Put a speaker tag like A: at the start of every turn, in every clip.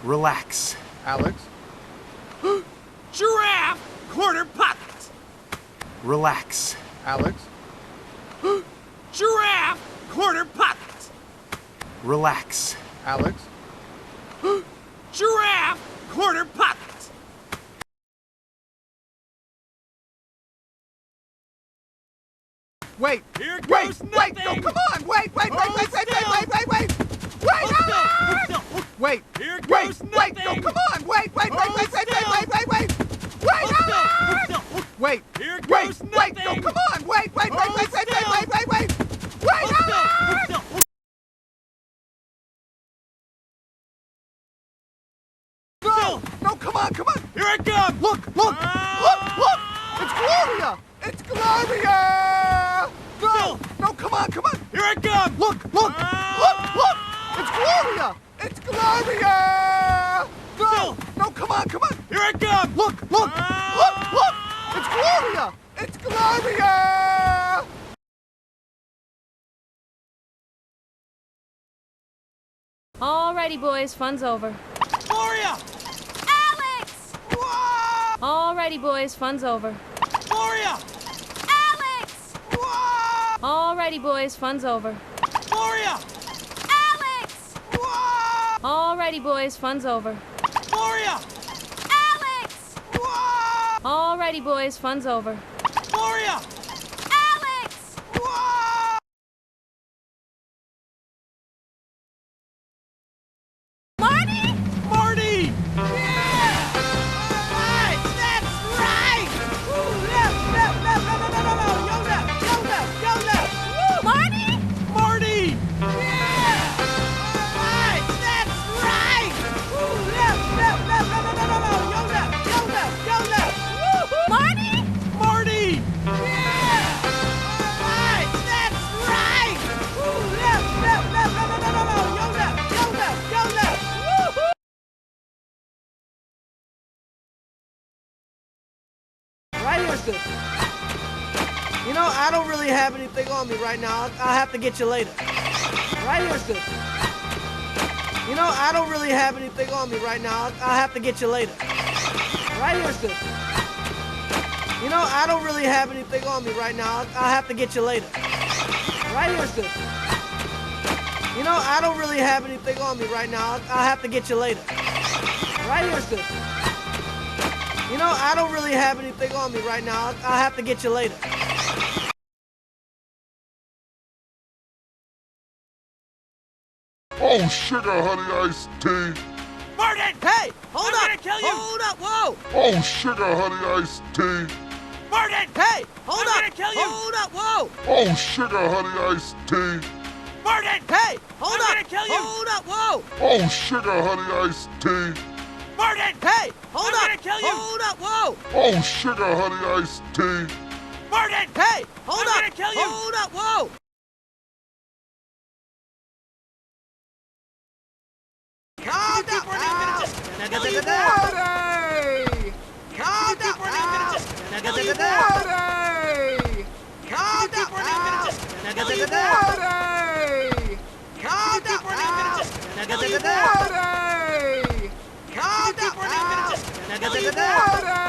A: Relax.
B: Alex?
C: Giraffe! Quarter pocket!
A: Relax.
B: Alex?
C: Giraffe! Quarter pocket!
A: Relax.
B: Alex?
C: Giraffe! Quarter pocket!
B: Wait!
C: Here
B: Wait!
C: goes
B: Wait! No,
C: nothing.
B: come on! Wait! Wait! Wait!
C: Hold
B: Wait! Wait!
C: still.
B: Wait! Wait! Wait! Wait!
C: Hold still! Hold still!
B: Wait!
C: Here
B: Wait!
C: goes
B: Wait! No,
C: nothing.
B: come on! Wait! Wait! Wait!
C: Hold
B: Wait! Wait!
C: still.
B: Wait! Wait! Wait! Wait!
C: Hold still! Hold still! Hold-
B: Wait!
C: Here
B: Wait!
C: goes
B: Wait! No,
C: nothing.
B: come on! Wait! Wait! Wait!
C: Hold
B: Wait! Wait!
C: still.
B: Wait! Wait! Wait! Wait!
C: Hold
B: Wait!
C: still! Hold still! Hold-
B: No! No! Come on! Come on!
C: Here it comes!
B: Look! Look! Look! Look! It's Gloria! It's Gloria! No! No! Come on! Come on!
C: Here it comes!
B: Look! Look! Look! Look! It's Gloria! It's Gloria! No! No! Come on! Come on!
C: Here it comes!
B: Look! Look! Look! Look! It's Gloria! It's Gloria!
D: Alrighty, boys, fun's over.
C: Gloria!
D: Alex!
C: Whoa!
D: Alrighty, boys, fun's over.
C: Gloria!
D: Alex!
C: Whoa!
D: Alrighty, boys, fun's over.
C: Gloria!
D: Alex!
C: Whoa!
D: Alrighty, boys, fun's over.
C: Gloria!
D: Alex!
C: Whoa!
D: Alrighty, boys, fun's over.
C: Gloria!
D: Alex!
C: Whoa!
D: Marty?
C: Marty! Yeah! All right! That's right! Woo, left, left, left, no, no, no, no, no! Yo left, yo left, yo left! Woo!
D: Marty?
C: Marty! Yeah! All right! That's right! Woo, left, left, left, no, no, no, no, no! Yo left, yo left, yo left! Woo!
D: Marty?
C: Marty! Yeah! All right! That's right! Woo, left, left, left, no, no, no, no, no! Yo left, yo left, yo left! Woo!
E: Right here's good. You know, I don't really have anything on me right now. I'll have to get you later. Right here's good. You know, I don't really have anything on me right now. I'll have to get you later. Right here's good. You know, I don't really have anything on me right now. I'll have to get you later. Right here's good. You know, I don't really have anything on me right now. I'll have to get you later. Right here's good. You know, I don't really have anything on me right now. I'll have to get you later.
F: Oh, sugar honey iced tea.
C: Martin!
E: Hey, hold
C: I'm
E: up!
C: gonna kill you!
E: Hold up! Whoa!
F: Oh, sugar honey iced tea.
C: Martin!
E: Hey, hold
C: I'm
E: up!
C: gonna kill you!
E: Hold up! Whoa!
F: Oh, sugar honey iced tea.
E: Hey,
C: Martin!
E: hold
C: I'm
E: up!
C: gonna kill you!
E: Hold up! Whoa!
F: Oh, sugar honey iced tea.
C: Martin!
E: Hey, hold
C: I'm
E: up!
C: gonna kill you!
E: Hold up! Whoa!
F: Oh, sugar honey iced tea.
C: Martin!
E: Hey, hold
C: I'm
E: up!
C: gonna kill you!
E: Hold up! Whoa! Calm down!
C: Keep running, I'm gonna just kill you!
B: Marty!
E: Calm
C: Keep running, I'm gonna just kill you!
B: Marty!
E: Calm
C: Keep running, I'm gonna just kill you!
B: Marty!
E: Calm
C: Keep running, I'm gonna just kill you!
B: Marty!
E: Calm
C: Keep running, I'm gonna just kill you!
B: Marty!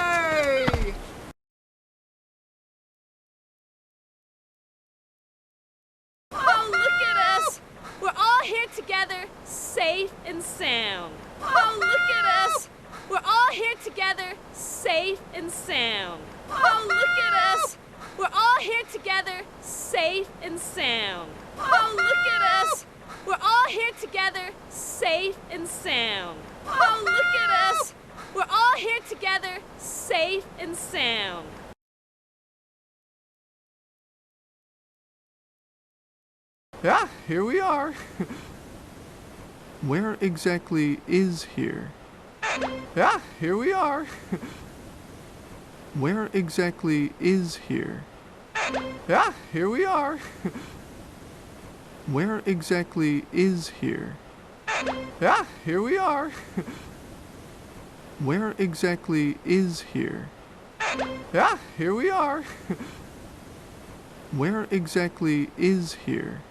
D: Oh, look at us! We're all here together, safe and sound. Oh, look at us! We're all here together, safe and sound. Oh, look at us! We're all here together, safe and sound. Oh, look at us! We're all here together, safe and sound. Oh, look at us! We're all here together, safe and sound.
A: Yeah, here we are. Where exactly is here? Yeah, here we are. Where exactly is here? Yeah, here we are. Where exactly is here? Yeah, here we are. Where exactly is here? Yeah, here we are. Where exactly is here?